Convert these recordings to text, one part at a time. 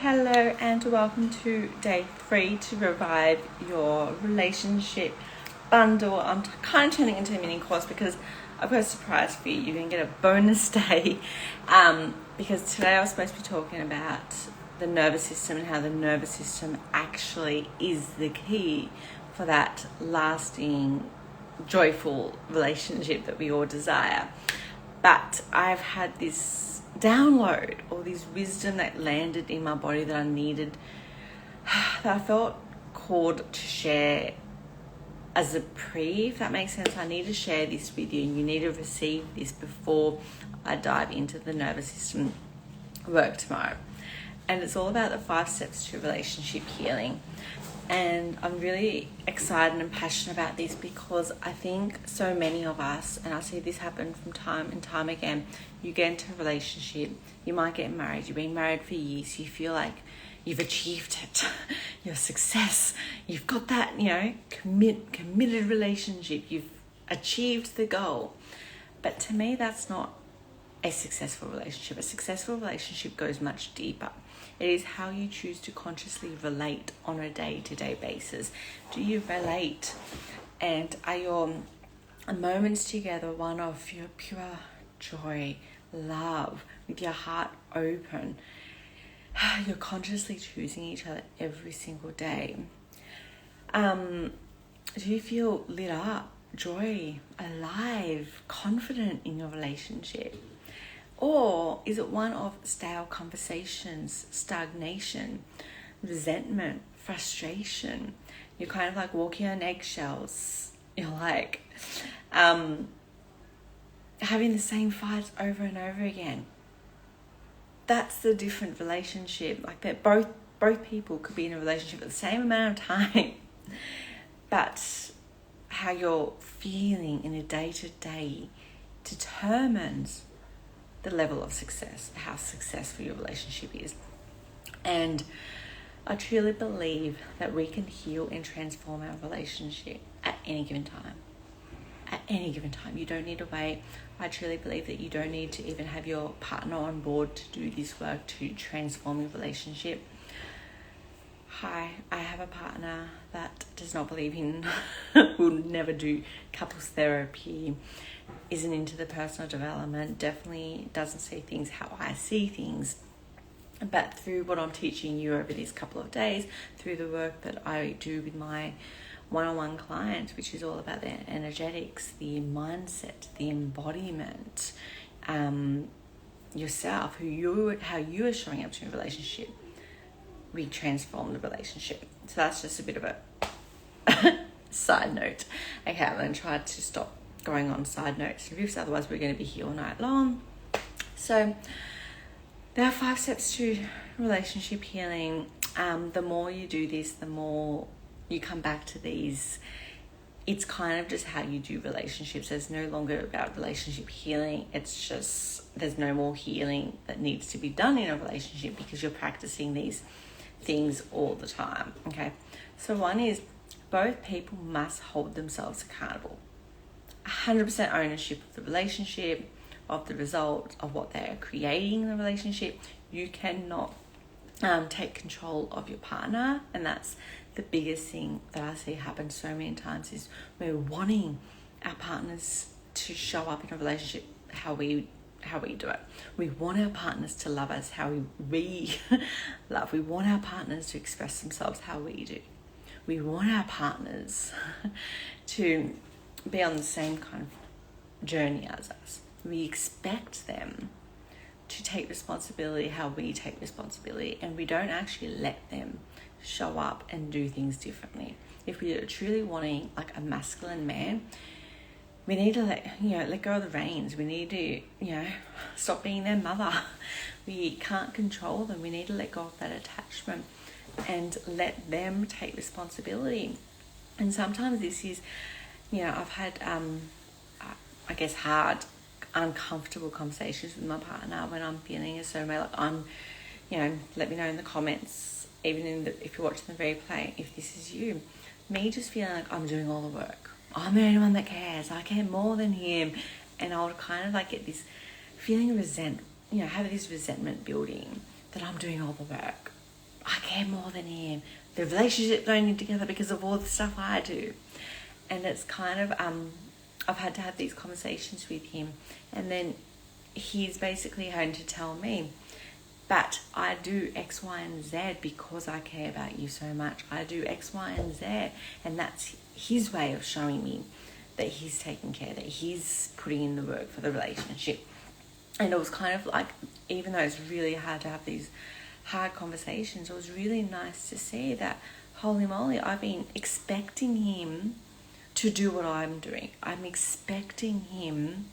Hello and welcome to day 3 to revive your relationship bundle. I'm kind of turning it into a mini course because I've got a surprise for you. You can get a bonus day because today I was supposed to be talking about the nervous system and how the nervous system actually is the key for that lasting, joyful relationship that we all desire. But I've had this download or this wisdom that landed in my body that I needed, that I felt called to share as a if that makes sense. I need to share this with you and you need to receive this before I dive into the nervous system work tomorrow. And it's all about the 5 steps to relationship healing. And I'm really excited and passionate about this because I think so many of us, and I see this happen from time and time again, you get into a relationship, you might get married, you've been married for years, you feel like you've achieved it, your success, you've got that, committed relationship, you've achieved the goal. But to me, that's not a successful relationship. A successful relationship goes much deeper. It is how you choose to consciously relate on a day-to-day basis. Do you relate? And are your moments together one of your pure joy, love, with your heart open? You're consciously choosing each other every single day. Do you feel lit up, joy, alive, confident in your relationship? Or is it one of stale conversations, stagnation, resentment, frustration? You're kind of like walking on eggshells. You're like having the same fights over and over again. That's the different relationship. Like that both people could be in a relationship at the same amount of time. But how you're feeling in a day-to-day determines the level of success, how successful your relationship is. And I truly believe that we can heal and transform our relationship at any given time. At any given time. You don't need to wait. I truly believe that you don't need to even have your partner on board to do this work to transform your relationship. Hi, I have a partner that does not believe in, will never do couples therapy, isn't into the personal development, definitely doesn't see things how I see things. But through what I'm teaching you over these couple of days, through the work that I do with my one-on-one clients, which is all about their energetics, the mindset, the embodiment, yourself, how you are showing up to your relationship, we transform the relationship. So that's just a bit of a side note. Okay, I'm going to try to stop going on side notes and riffs, otherwise we're going to be here all night long. So there are 5 steps to relationship healing. The more you do this, the more you come back to these. It's kind of just how you do relationships. It's no longer about relationship healing. It's just there's no more healing that needs to be done in a relationship because you're practicing these things all the time. Okay, so one is both people must hold themselves accountable. 100% ownership of the relationship, of the result of what they are creating in the relationship. You cannot take control of your partner, and that's the biggest thing that I see happen so many times is we're wanting our partners to show up in a relationship how we do it. We want our partners to love us how we love. We want our partners to express themselves how we do. We want our partners to be on the same kind of journey as us. We expect them to take responsibility how we take responsibility, and we don't actually let them show up and do things differently. If we are truly wanting like a masculine man, we need to let go of the reins. We need to, stop being their mother. We can't control them. We need to let go of that attachment and let them take responsibility. And sometimes this is, I've had, hard, uncomfortable conversations with my partner when I'm feeling a certain way. Like let me know in the comments, even if you're watching the replay, if this is you. Me just feeling like I'm doing all the work. I'm the only one that cares. I care more than him. And I would kind of like get this feeling of have this resentment building that I'm doing all the work. I care more than him. The relationship going together because of all the stuff I do. And it's kind of, I've had to have these conversations with him, and then he's basically having to tell me, but I do X, Y, and Z because I care about you so much. I do X, Y, and Z. And that's his way of showing me that he's taking care, that he's putting in the work for the relationship. And it was kind of like, even though it's really hard to have these hard conversations, it was really nice to see that, holy moly, I've been expecting him to do what I'm doing. I'm expecting him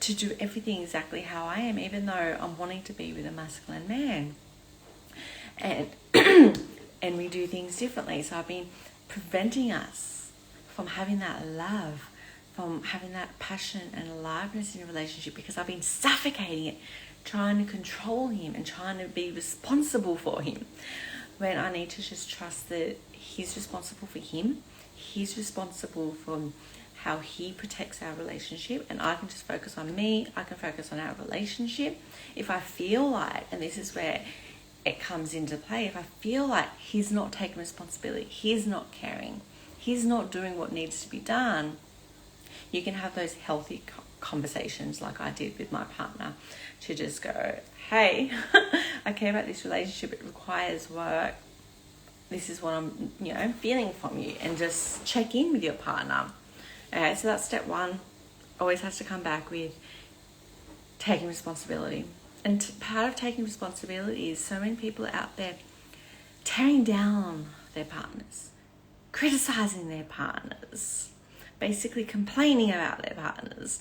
to do everything exactly how I am, even though I'm wanting to be with a masculine man. And and we do things differently. So I've been preventing us from having that love, from having that passion and aliveness in a relationship, because I've been suffocating it, trying to control him and trying to be responsible for him, when I need to just trust that he's responsible for him. He's responsible for how he protects our relationship, and I can just focus on me. I can focus on our relationship. If I feel like, and this is where it comes into play, if I feel like he's not taking responsibility, he's not caring, he's not doing what needs to be done, you can have those healthy conversations like I did with my partner, to just go, hey, I care about this relationship, it requires work, this is what I'm feeling from you, and just check in with your partner. Okay, so that's step one. Always has to come back with taking responsibility. And part of taking responsibility is, so many people out there tearing down their partners, criticizing their partners, basically complaining about their partners,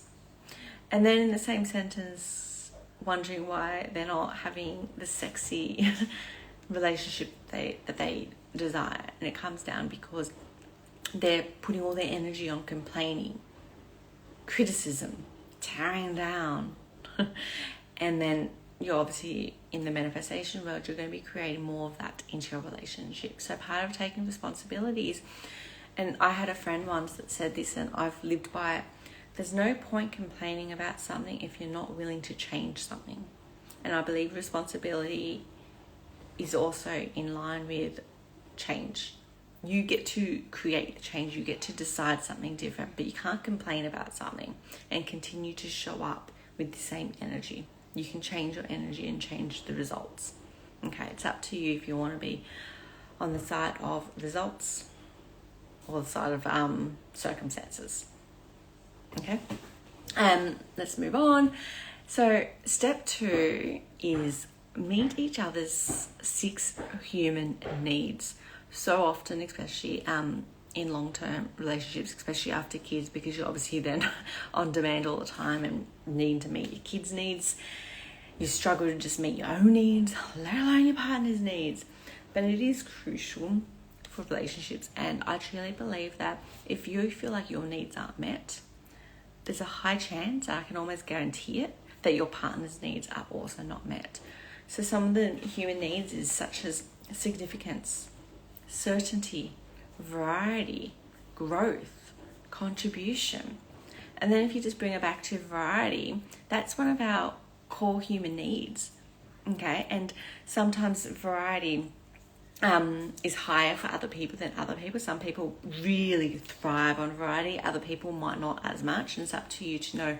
and then in the same sentence wondering why they're not having the sexy relationship that they desire. And it comes down because they're putting all their energy on complaining, criticism, tearing down. And then you're obviously, in the manifestation world, you're going to be creating more of that into your relationship. So part of taking responsibilities, and I had a friend once that said this, and I've lived by it, there's no point complaining about something if you're not willing to change something. And I believe responsibility is also in line with change. You get to create the change, you get to decide something different, but you can't complain about something and continue to show up with the same energy. You can change your energy and change the results. Okay, it's up to you if you want to be on the side of results or the side of circumstances. Okay, let's move on. So step 2 is meet each other's 6 human needs. So often, especially in long-term relationships, especially after kids, because you're obviously then on demand all the time and need to meet your kids' needs. You struggle to just meet your own needs, let alone your partner's needs. But it is crucial for relationships, and I truly believe that if you feel like your needs aren't met, there's a high chance, I can almost guarantee it, that your partner's needs are also not met. So some of the human needs is such as significance, certainty, variety, growth, contribution. And then if you just bring it back to variety, that's one of our core human needs. Okay, and sometimes variety is higher for other people than other people. Some people really thrive on variety, other people might not as much, and it's up to you to know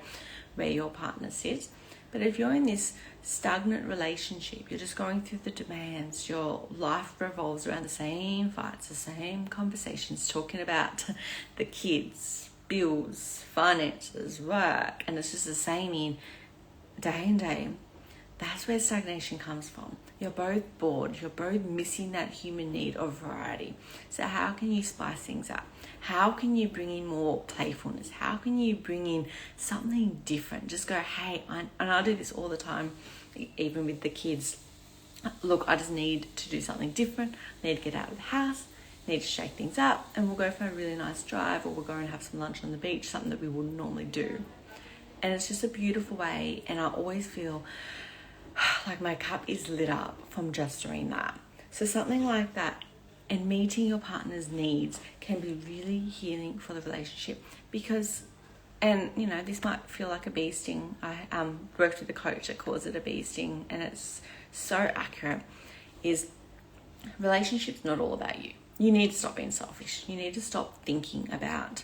where your partner sits. But if you're in this stagnant relationship, you're just going through the demands, your life revolves around the same fights, the same conversations, talking about the kids, bills, finances, work, and it's just the same in day and day, that's where stagnation comes from. You're both bored, you're both missing that human need of variety. So how can you spice things up? How can you bring in more playfulness? How can you bring in something different? Just go, hey, and I do this all the time, even with the kids. Look, I just need to do something different. I need to get out of the house, need to shake things up, and we'll go for a really nice drive, or we'll go and have some lunch on the beach, something that we wouldn't normally do. And it's just a beautiful way, and I always feel like my cup is lit up from just doing that. So something like that, and meeting your partner's needs, can be really healing for the relationship. Because, and you know, this might feel like a bee sting. I worked with a coach that calls it a bee sting, and it's so accurate. Is relationship's not all about you. You need to stop being selfish. You need to stop thinking about,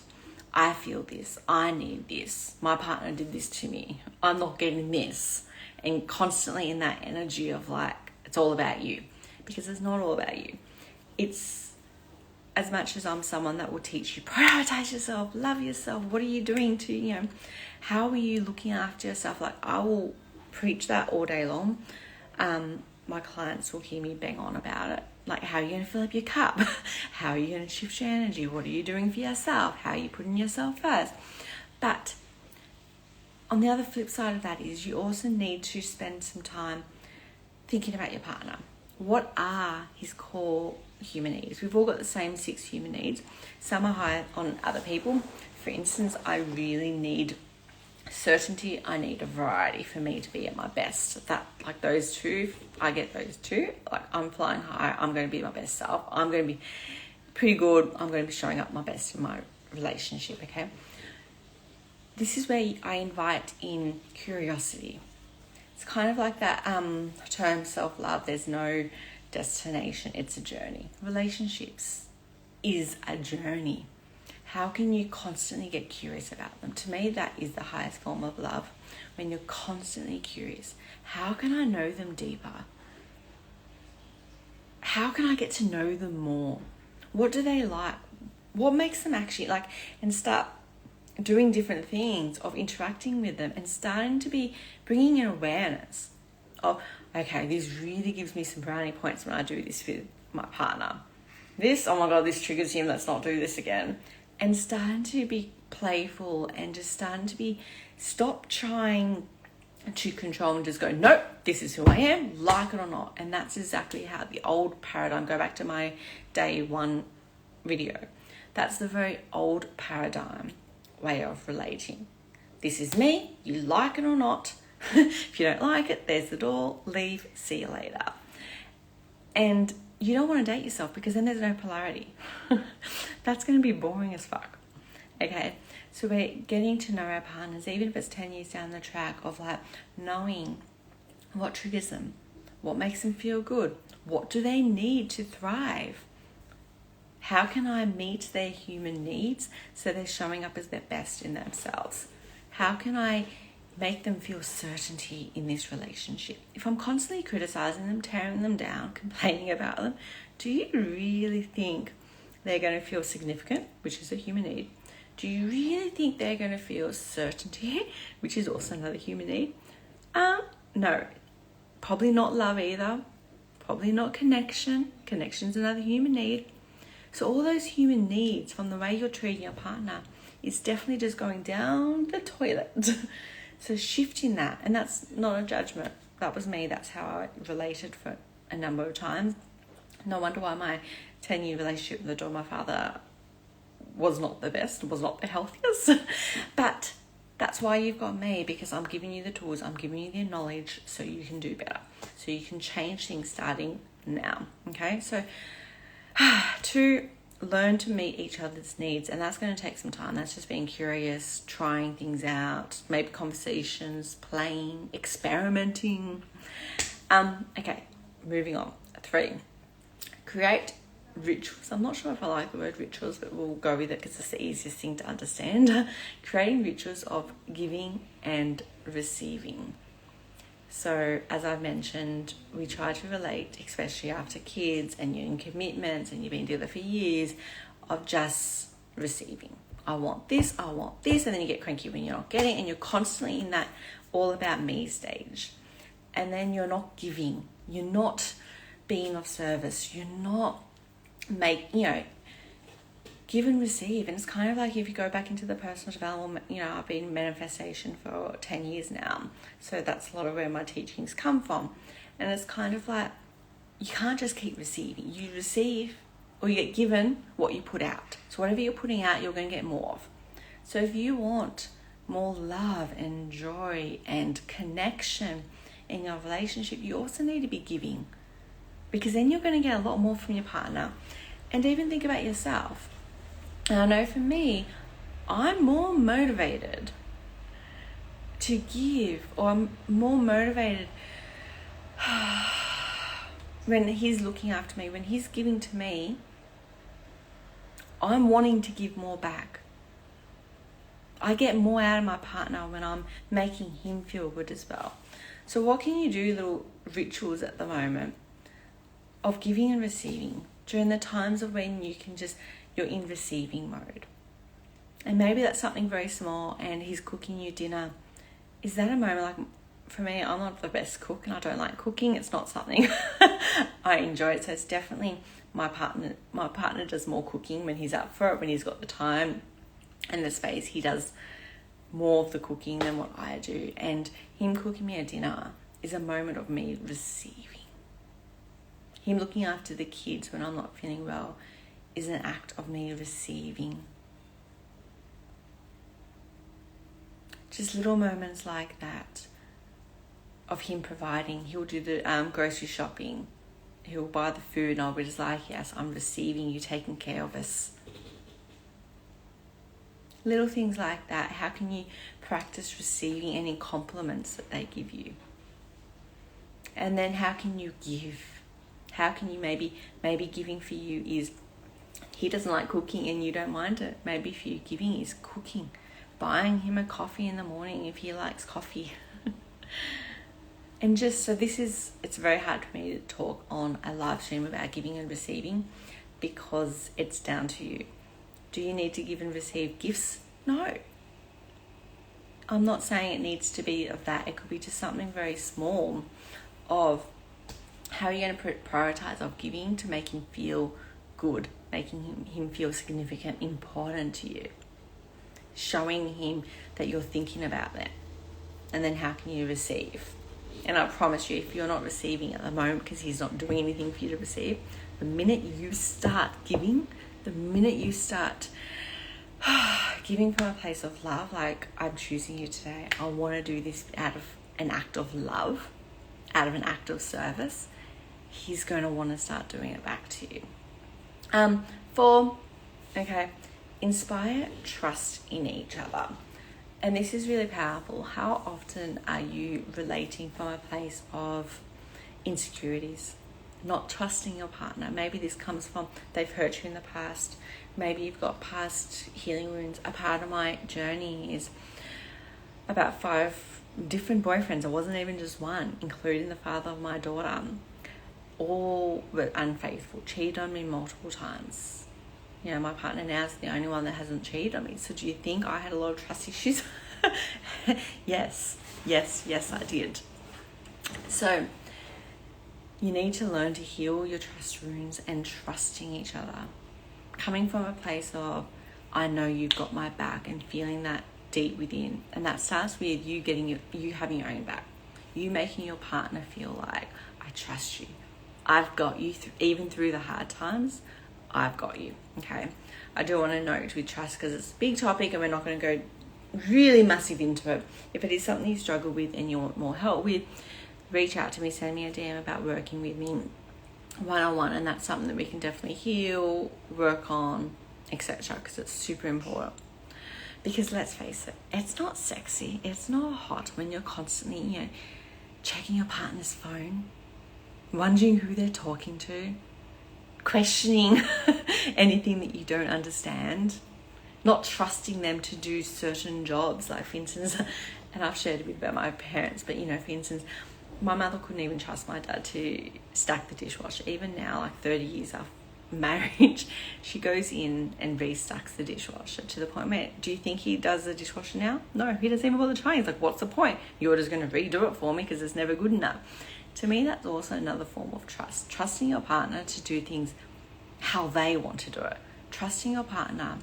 I feel this, I need this, my partner did this to me, I'm not getting this, and constantly in that energy of like, it's all about you, because it's not all about you. It's, as much as I'm someone that will teach you, prioritize yourself, love yourself, what are you doing to, how are you looking after yourself? Like, I will preach that all day long. My clients will hear me bang on about it. Like, how are you going to fill up your cup? How are you going to shift your energy? What are you doing for yourself? How are you putting yourself first? But on the other flip side of that is you also need to spend some time thinking about your partner. What are his core human needs? We've all got the same 6 human needs. Some are higher on other people. For instance, I really need certainty. I need a variety for me to be at my best. That, like, those two, I get those two. Like, I'm flying high, I'm going to be my best self, I'm going to be pretty good, I'm going to be showing up my best in my relationship. Okay, this is where I invite in curiosity. It's kind of like that term self-love. There's no destination, it's a journey. Relationships is a journey. How can you constantly get curious about them? To me, that is the highest form of love, when you're constantly curious. How can I know them deeper? How can I get to know them more? What do they like? What makes them actually like? And start doing different things of interacting with them and starting to be bringing in awareness of, okay, this really gives me some brownie points when I do this with my partner. This, oh my God, this triggers him, let's not do this again. And starting to be playful and just starting to be, stop trying to control and just go, nope, this is who I am, like it or not. And that's exactly how the old paradigm, go back to my day 1 video. That's the very old paradigm way of relating. This is me, you like it or not. If you don't like it, there's the door, leave, see you later. And you don't want to date yourself, because then there's no polarity. That's going to be boring as fuck. Okay, so we're getting to know our partners, even if it's 10 years down the track, of like knowing what triggers them, what makes them feel good, what do they need to thrive. How can I meet their human needs so they're showing up as their best in themselves? How can I make them feel certainty in this relationship? If I'm constantly criticizing them, tearing them down, complaining about them, do you really think they're going to feel significant, which is a human need? Do you really think they're going to feel certainty, which is also another human need? No. Probably not love either. Probably not connection. Connection's another human need. So all those human needs from the way you're treating your partner is definitely just going down the toilet. So shifting that, and that's not a judgment. That was me. That's how I related for a number of times. No wonder why my 10-year relationship with the door, my father, was not the best, was not the healthiest. But that's why you've got me, because I'm giving you the tools, I'm giving you the knowledge so you can do better, so you can change things starting now. Okay, so to learn to meet each other's needs, and that's going to take some time. That's just being curious, trying things out, maybe conversations, playing, experimenting. Okay, moving on. 3, create rituals. I'm not sure if I like the word rituals, but we'll go with it because it's the easiest thing to understand. Creating rituals of giving and receiving. So as I've mentioned, we try to relate, especially after kids and you're in commitments and you've been together for years, of just receiving. I want this, and then you get cranky when you're not getting, and you're constantly in that all about me stage. And then you're not giving, you're not being of service, you're not give and receive. And it's kind of like, if you go back into the personal development, I've been in manifestation for 10 years now, so that's a lot of where my teachings come from. And it's kind of like, you can't just keep receiving. You receive, or you get given what you put out. So whatever you're putting out, you're going to get more of. So if you want more love and joy and connection in your relationship, you also need to be giving, because then you're going to get a lot more from your partner. And even think about yourself. And I know for me, I'm more motivated to give, or I'm more motivated when he's looking after me, when he's giving to me, I'm wanting to give more back. I get more out of my partner when I'm making him feel good as well. So what can you do, little rituals at the moment of giving and receiving during the times of when you're in receiving mode? And maybe that's something very small, and he's cooking you dinner. Is that a moment, like for me, I'm not the best cook and I don't like cooking. It's not something I enjoy. So it's definitely my partner. My partner does more cooking when he's up for it, when he's got the time and the space. He does more of the cooking than what I do. And him cooking me a dinner is a moment of me receiving. Him looking after the kids when I'm not feeling well is an act of me receiving. Just little moments like that of him providing. He'll do the grocery shopping. He'll buy the food and I'll be just like, yes, I'm receiving you taking care of us. Little things like that. How can you practice receiving any compliments that they give you? And then how can you give? How can you maybe giving for you is, he doesn't like cooking and you don't mind it. Maybe for you, giving is cooking. Buying him a coffee in the morning if he likes coffee. And just so it's very hard for me to talk on a live stream about giving and receiving because it's down to you. Do you need to give and receive gifts? No. I'm not saying it needs to be of that. It could be just something very small of how you're going to prioritize of giving to make him feel good, making him feel significant, important to you. Showing him that you're thinking about them. And then how can you receive? And I promise you, if you're not receiving at the moment because he's not doing anything for you to receive, the minute you start giving, the minute you start giving from a place of love, like I'm choosing you today, I want to do this out of an act of love, out of an act of service, he's going to want to start doing it back to you. Inspire trust in each other. And this is really powerful. How often are you relating from a place of insecurities, not trusting your partner? Maybe this comes from they've hurt you in the past. Maybe you've got past healing wounds. A part of my journey is about 5 different boyfriends. It wasn't even just one, including the father of my daughter. All were unfaithful, cheated on me multiple times. You know, my partner now is the only one that hasn't cheated on me. So do you think I had a lot of trust issues? Yes, I did. So you need to learn to heal your trust wounds and trusting each other. Coming from a place of, I know you've got my back, and feeling that deep within. And that starts with you having your own back. You making your partner feel like, I trust you. I've got you even through the hard times. I've got you. Okay. I do want to note with trust because it's a big topic and we're not going to go really massive into it. If it is something you struggle with and you want more help with, reach out to me, send me a DM about working with me one-on-one, and that's something that we can definitely heal, work on, etc. because it's super important. Because let's face it, it's not sexy, it's not hot when you're constantly, checking your partner's phone, wondering who they're talking to, questioning anything that you don't understand, not trusting them to do certain jobs. Like, for instance, and I've shared a bit about my parents, but for instance, my mother couldn't even trust my dad to stack the dishwasher. Even now, like 30 years after marriage, she goes in and restacks the dishwasher to the point where, do you think he does the dishwasher now? No, he doesn't even bother trying. He's like, what's the point? You're just going to redo it for me because it's never good enough. To me, that's also another form of trust. Trusting your partner to do things how they want to do it. Trusting your partner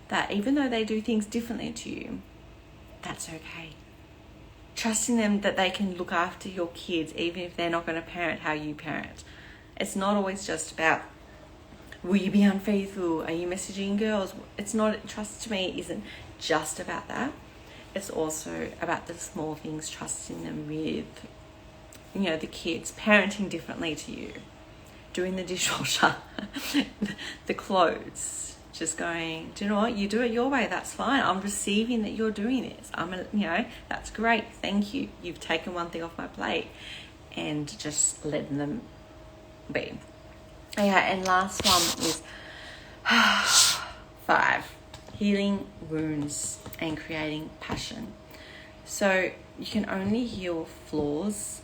that even though they do things differently to you, that's okay. Trusting them that they can look after your kids even if they're not going to parent how you parent. It's not always just about, will you be unfaithful? Are you messaging girls? It's not, trust to me isn't just about that. It's also about the small things, trusting them with the kids, parenting differently to you, doing the dishwasher, the clothes, just going, do you know what, you do it your way, that's fine. I'm receiving that you're doing this. That's great. Thank you. You've taken one thing off my plate, and just letting them be. Okay, and last one is 5, healing wounds and creating passion. So you can only heal flaws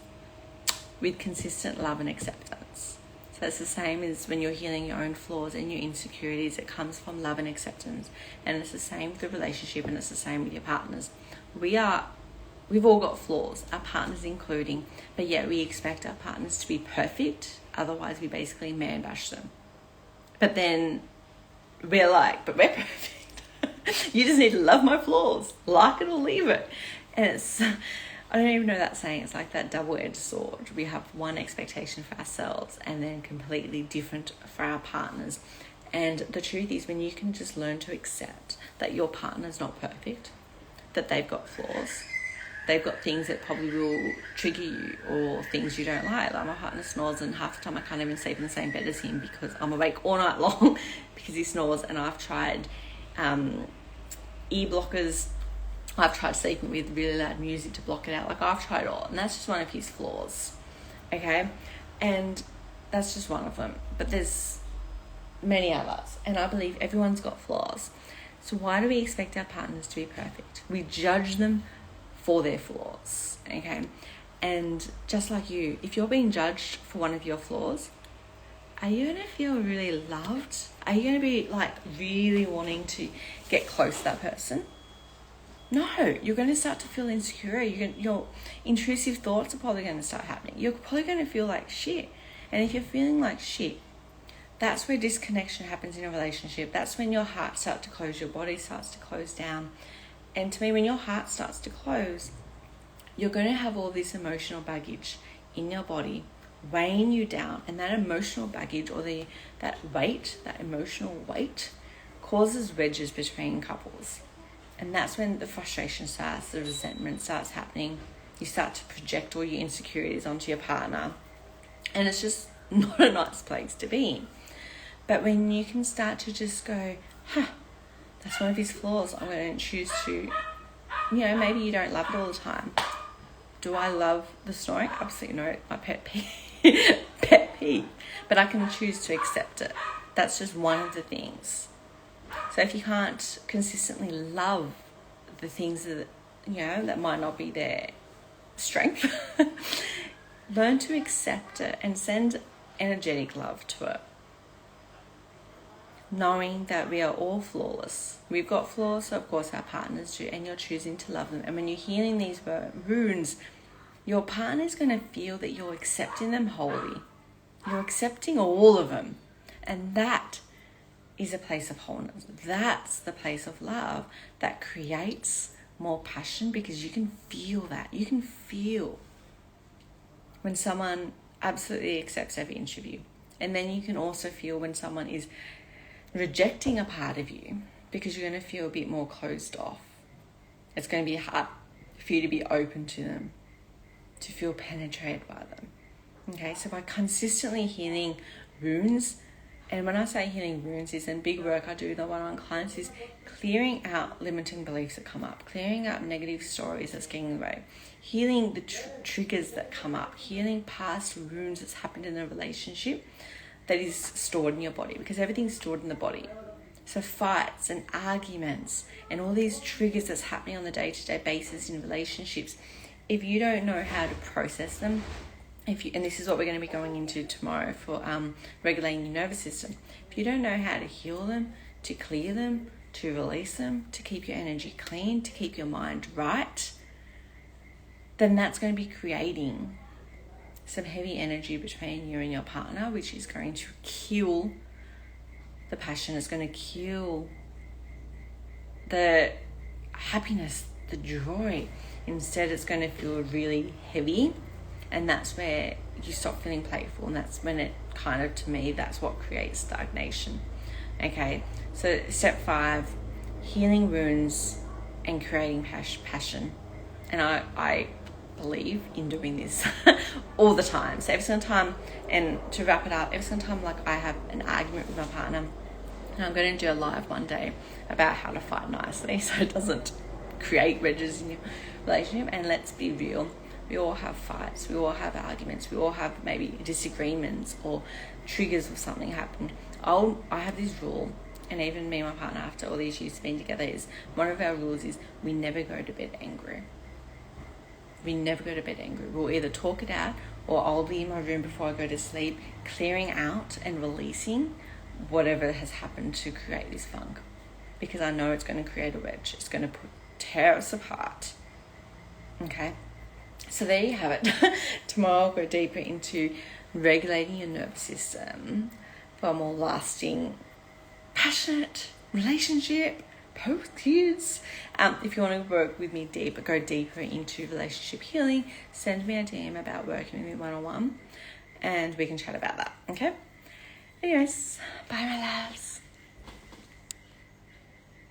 with consistent love and acceptance. So it's the same as when you're healing your own flaws and your insecurities. It comes from love and acceptance. And it's the same with the relationship, and it's the same with your partners. We've all got flaws, our partners including, but yet we expect our partners to be perfect. Otherwise we basically man bash them. But then we're like, but we're perfect. You just need to love my flaws, like it or leave it. And it's, I don't even know that saying. It's like that double-edged sword. We have one expectation for ourselves and then completely different for our partners. And the truth is, when you can just learn to accept that your partner's not perfect, that they've got flaws, they've got things that probably will trigger you or things you don't like. Like my partner snores, and half the time I can't even sleep in the same bed as him because I'm awake all night long because he snores. And I've tried ear blockers. I've tried sleeping with really loud music to block it out. Like, I've tried it all, and that's just one of his flaws, okay? And that's just one of them. But there's many others, and I believe everyone's got flaws. So why do we expect our partners to be perfect? We judge them for their flaws, okay? And just like you, if you're being judged for one of your flaws, are you going to feel really loved? Are you going to be, like, really wanting to get close to that person? No, you're going to start to feel insecure. Your intrusive thoughts are probably going to start happening. You're probably going to feel like shit. And if you're feeling like shit, that's where disconnection happens in a relationship. That's when your heart starts to close, your body starts to close down. And to me, when your heart starts to close, you're going to have all this emotional baggage in your body weighing you down. And that emotional baggage, or that emotional weight, causes wedges between couples. And that's when the frustration starts, the resentment starts happening. You start to project all your insecurities onto your partner. And it's just not a nice place to be in. But when you can start to just go, that's one of his flaws. I'm going to choose to, maybe you don't love it all the time. Do I love the snoring? Absolutely no. My pet peeve. But I can choose to accept it. That's just one of the things. So if you can't consistently love the things that, that might not be their strength, learn to accept it and send energetic love to it. Knowing that we are all flawless. We've got flaws, so of course our partners do, and you're choosing to love them. And when you're healing these wounds, your partner's going to feel that you're accepting them wholly. You're accepting all of them. And that is a place of wholeness. That's the place of love that creates more passion, because you can feel that. You can feel when someone absolutely accepts every inch of you. And then you can also feel when someone is rejecting a part of you, because you're going to feel a bit more closed off. It's going to be hard for you to be open to them, to feel penetrated by them. Okay, so by consistently healing wounds, and when I say healing wounds, is in big work I do with the one-on-one clients, is clearing out limiting beliefs that come up, clearing out negative stories that's getting in the way, healing the triggers that come up, healing past wounds that's happened in a relationship that is stored in your body, because everything's stored in the body. So fights and arguments and all these triggers that's happening on the day-to-day basis in relationships, if you don't know how to process them, and this is what we're going to be going into tomorrow for regulating your nervous system. If you don't know how to heal them, to clear them, to release them, to keep your energy clean, to keep your mind right, then that's going to be creating some heavy energy between you and your partner, which is going to kill the passion. It's going to kill the happiness, the joy. Instead, it's going to feel really heavy. And that's where you stop feeling playful. And that's when it kind of, to me, that's what creates stagnation. Okay, so step 5, healing wounds and creating passion. And I believe in doing this all the time. So every single time, and to wrap it up, every single time like I have an argument with my partner, and I'm going to do a live one day about how to fight nicely so it doesn't create wedges in your relationship. And let's be real, We all have fights, we all have arguments, we all have maybe disagreements or triggers of something happened. I have this rule, and even me and my partner, after all these years being together, is one of our rules is we never go to bed angry. We never go to bed angry. We'll either talk it out, or I'll be in my room before I go to sleep, clearing out and releasing whatever has happened to create this funk. Because I know it's going to create a wedge. It's going to tear us apart. Okay? So there you have it. Tomorrow I'll go deeper into regulating your nervous system for a more lasting, passionate relationship, post kids. If you want to work with me go deeper into relationship healing, send me a DM about working with me one-on-one, and we can chat about that. Okay? Anyways, bye my loves.